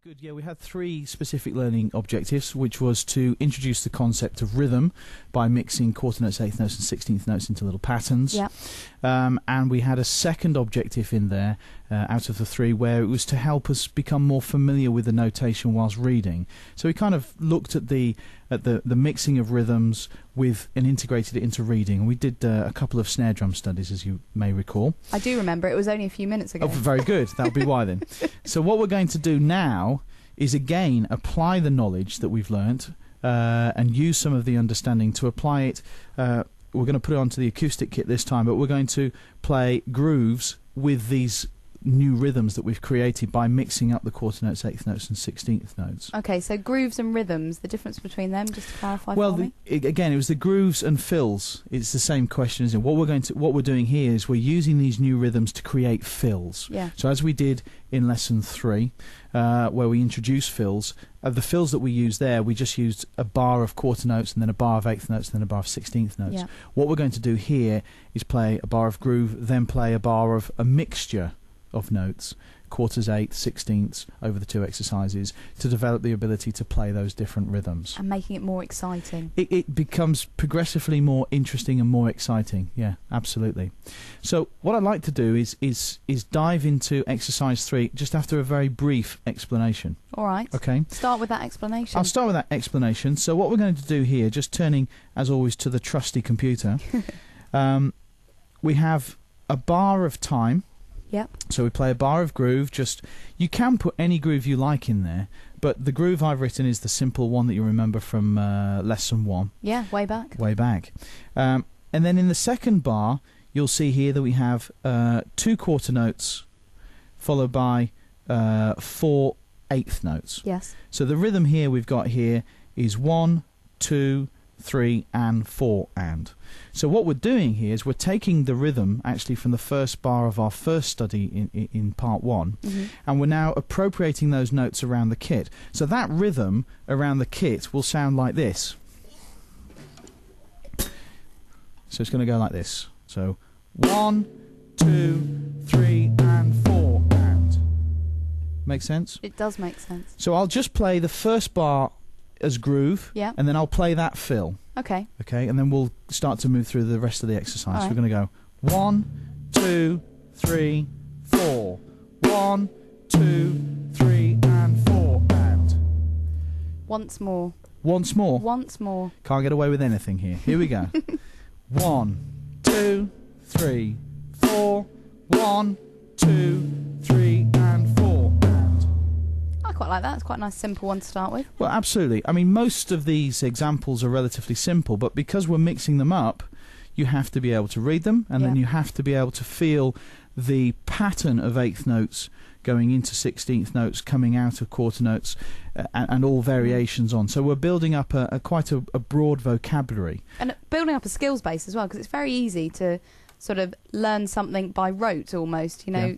Good, yeah, we had 3 specific learning objectives, which was to introduce the concept of rhythm by mixing quarter notes, eighth notes and 16th notes into little patterns. Yeah. And we had a second objective in there, out of the 3, where it was to help us become more familiar with the notation whilst reading. So we kind of looked at the mixing of rhythms and integrated it into reading. We did a couple of snare drum studies, as you may recall. I do remember. It was only a few minutes ago. Oh, very good. That'll be why then. So what we're going to do now is again apply the knowledge that we've learnt and use some of the understanding to apply it. We're going to put it onto the acoustic kit this time, but we're going to play grooves with these new rhythms that we've created by mixing up the quarter notes, eighth notes and 16th notes. Okay, so grooves and rhythms, the difference between them, just to clarify for me? Again, it was the grooves and fills. It's the same question, isn't it? What we're doing here is we're using these new rhythms to create fills. Yeah. So as we did in lesson 3, where we introduced fills, the fills that we used there, we just used a bar of quarter notes and then a bar of eighth notes and then a bar of 16th notes. Yeah. What we're going to do here is play a bar of groove, then play a bar of a mixture of notes, quarters, eighths, sixteenths, over the 2 exercises, to develop the ability to play those different rhythms. And making it more exciting. It becomes progressively more interesting and more exciting. Yeah, absolutely. So what I'd like to do is dive into exercise 3 just after a very brief explanation. All right. Okay. Start with that explanation. I'll start with that explanation. So what we're going to do here, just turning, as always, to the trusty computer, we have a bar of time. Yep. So we play a bar of groove. You can put any groove you like in there, but the groove I've written is the simple one that you remember from lesson 1. Yeah, way back. Way back. And then in the second bar, you'll see here that we have 2 quarter notes followed by 4 eighth notes. Yes. So the rhythm here we've got here is 1, 2, 3 and 4 and. So what we're doing here is we're taking the rhythm actually from the first bar of our first study in part 1, and we're now appropriating those notes around the kit. So that rhythm around the kit will sound like this. So it's going to go like this. So 1, 2, 3 and 4 and. Make sense? It does make sense. So I'll just play the first bar as groove, yeah, and then I'll play that fill. Okay. Okay, and then we'll start to move through the rest of the exercise. Right. We're going to go 1, 2, 3, 4. 1, 2, 3 and 4 and. Once more. Once more. Once more. Can't get away with anything here. Here we go. 1, 2, 3, 4. 1, 2, 3 and 4 and. I quite like that. It's quite a nice simple one to start with. Well, absolutely. I mean, most of these examples are relatively simple, but because we're mixing them up, you have to be able to read them, and then you have to be able to feel the pattern of eighth notes going into 16th notes, coming out of quarter notes, and all variations on. So we're building up quite a broad vocabulary. And building up a skills base as well, because it's very easy to sort of learn something by rote almost, you know.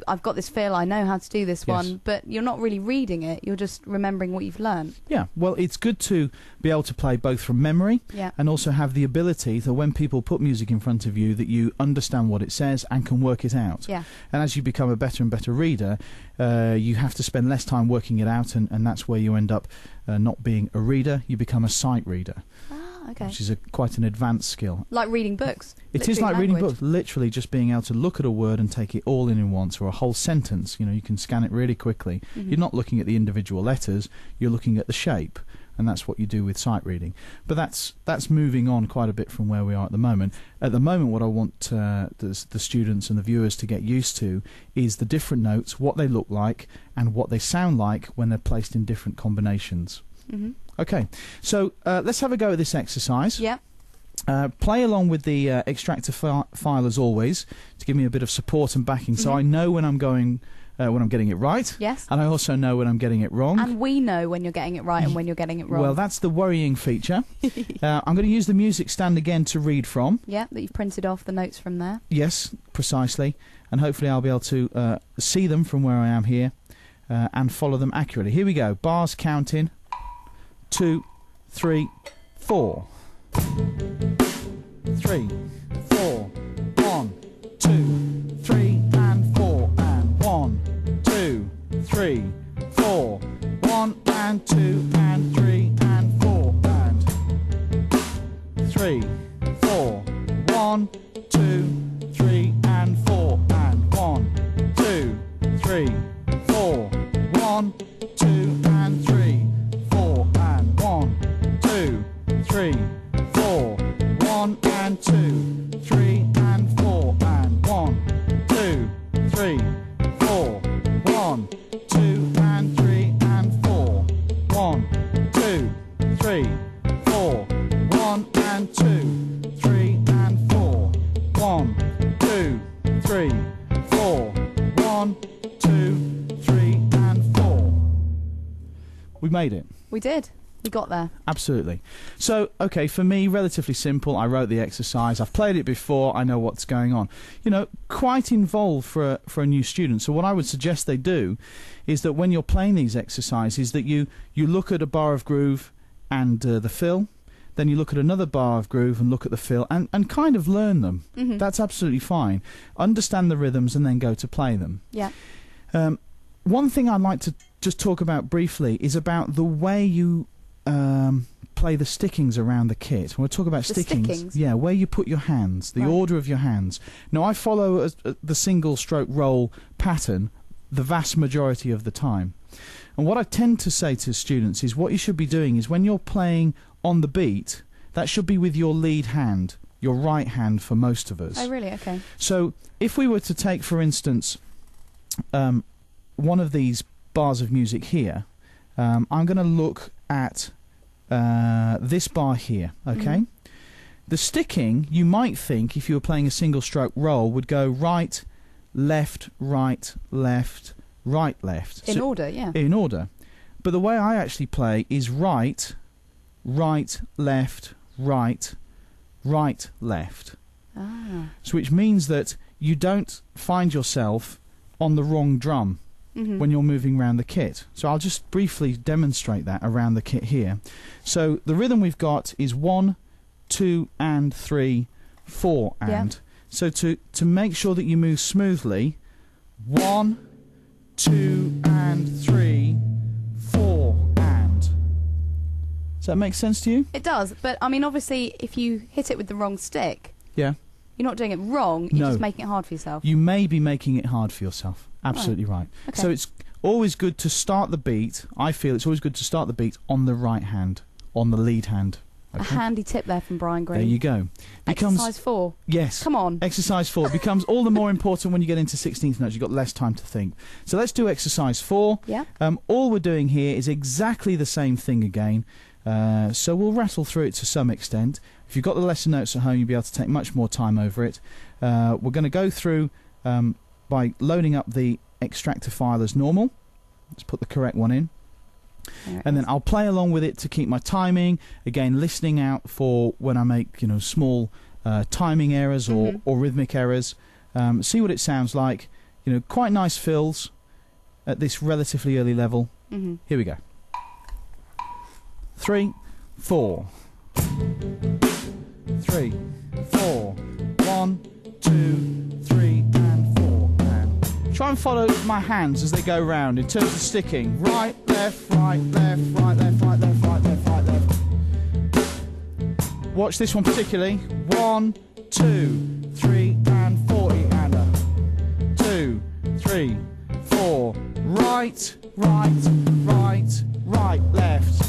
I've got this feel, I know how to do this one, but you're not really reading it, you're just remembering what you've learned. Yeah, well, it's good to be able to play both from memory and also have the ability that when people put music in front of you, that you understand what it says and can work it out. Yeah. And as you become a better and better reader, you have to spend less time working it out, and that's where you end up not being a reader, you become a sight reader. Okay. Which is quite an advanced skill. Like reading books. It is like reading books, literally just being able to look at a word and take it all in once, or a whole sentence. You know, you can scan it really quickly. You're not looking at the individual letters, you're looking at the shape, and that's what you do with sight reading. But that's moving on quite a bit from where we are at the moment. At the moment, what I want the students and the viewers to get used to is the different notes, what they look like, and what they sound like when they're placed in different combinations. Okay, so let's have a go at this exercise. Yeah. Play along with the extractor file as always to give me a bit of support and backing, so I know when I'm getting it right. Yes. And I also know when I'm getting it wrong. And we know when you're getting it right and when you're getting it wrong. Well, that's the worrying feature. I'm going to use the music stand again to read from. Yeah, that you've printed off the notes from there. Yes, precisely. And hopefully I'll be able to see them from where I am here and follow them accurately. Here we go. Bars counting. 2, 3, 4. 3, 4. 1, 2, 3 and 4 and 1, 2, 3, 4. and 2 and 3 and 4 and 3, 4, 1, 2, 3 and 4 and 1, 2, 3, 4, 1, 2 and 3, 4 and 1, 2, 3, 4, 1 and 2, 3 and 4 and 1, 2, 3, 4, 1, 2 and 3 and 4, 1, 2, 3, 4, 1 and 2, 3 and 4, 1, 2, 3, 4, 1, 2, 3 and 4. We made it. We did. We got there. Absolutely. So, okay, for me, relatively simple. I wrote the exercise. I've played it before. I know what's going on. You know, quite involved for a new student. So what I would suggest they do is that when you're playing these exercises, that you look at a bar of groove and the fill. Then you look at another bar of groove and look at the fill and kind of learn them. Mm-hmm. That's absolutely fine. Understand the rhythms and then go to play them. Yeah. One thing I'd like to just talk about briefly is about the way you play the stickings around the kit. When we talk about stickings, yeah, where you put your hands, the order of your hands. Now, I follow the single stroke roll pattern the vast majority of the time. And what I tend to say to students is what you should be doing is when you're playing on the beat, that should be with your lead hand, your right hand for most of us. Oh, really? Okay. So if we were to take, for instance, one of these bars of music here, I'm going to look at this bar here, okay? Mm. The sticking, you might think, if you were playing a single stroke roll, would go right, left, right, left, right, left. In order, yeah. In order. But the way I actually play is right, right, left, right, right, left. Ah. So which means that you don't find yourself on the wrong drum. Mm-hmm. When you're moving around the kit. So I'll just briefly demonstrate that around the kit here. So the rhythm we've got is 1, 2 and 3, 4 and. Yeah. So to make sure that you move smoothly, 1, 2 and 3, 4 and. Does that make sense to you? It does, but I mean obviously if you hit it with the wrong stick, yeah, you're not doing it wrong, you're just making it hard for yourself. You may be making it hard for yourself. Absolutely right. Okay. So it's always good to start the beat. I feel it's always good to start the beat on the right hand, on the lead hand. Okay? A handy tip there from Brian Greene. There you go. Exercise 4. Yes. Come on. Exercise 4 becomes all the more important when you get into 16th notes. You've got less time to think. So let's do exercise 4. Yeah. All we're doing here is exactly the same thing again. So we'll rattle through it to some extent. If you've got the lesson notes at home, you'll be able to take much more time over it. We're going to go through by loading up the extractor file as normal. Let's put the correct one in. And then I'll play along with it to keep my timing. Again, listening out for when I make small timing errors or rhythmic errors. See what it sounds like. Quite nice fills at this relatively early level. Mm-hmm. Here we go. 3, 4. 3, 4. 1, 2, 3 and 4 and. Try and follow my hands as they go round in terms of sticking. Right, left, right, left, right, left, right, left, right, left, right, left. Watch this one particularly. 1, 2, 3 and 40 and a 2, 3, 4. Right, right, right, right, left.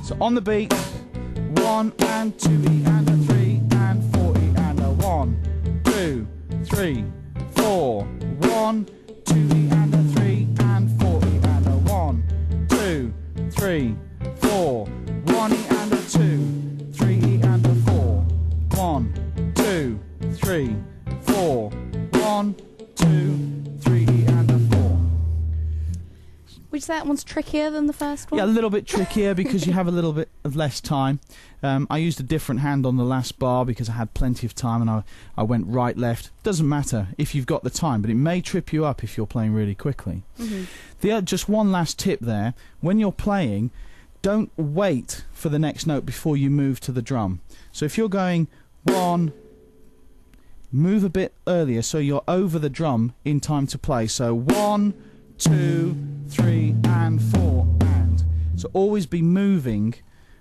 So on the beat, 1 and 2 and a 3 and 40 and a 1, 2, 3, 4. 1, 2 and a 3 and 40 and a 1, 2, 3, 4. 1 and a 2, 3 and a 4. 1, 2, 3, 4. 1, 2, 3 and a 4. Would you say that one's trickier than the first one? Yeah, a little bit trickier because you have a little bit of less time. I used a different hand on the last bar because I had plenty of time and I went right, left. Doesn't matter if you've got the time, but it may trip you up if you're playing really quickly. Mm-hmm. Just one last tip there. When you're playing, don't wait for the next note before you move to the drum. So if you're going 1, move a bit earlier so you're over the drum in time to play. So 1, 2, 3 and 4 So always be moving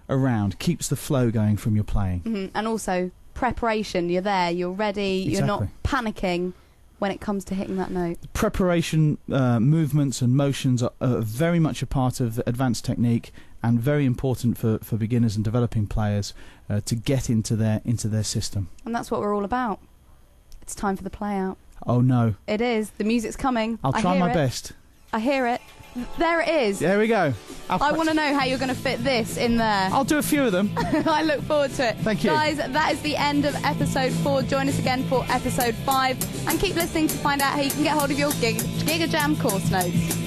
around, keeps the flow going from your playing. And also preparation. You're there, you're ready, You're not panicking when it comes to hitting that note. Preparation, movements and motions are very much a part of advanced technique, and very important for beginners and developing players to get into their system. And that's what we're all about. It's time for the play out. Oh no. It is. The music's coming. I'll try my best. I hear it. There it is. There we go. I want to know how you're going to fit this in there. I'll do a few of them. I look forward to it. Thank you. Guys, that is the end of episode 4. Join us again for episode 5. And keep listening to find out how you can get hold of your Gigajam course notes.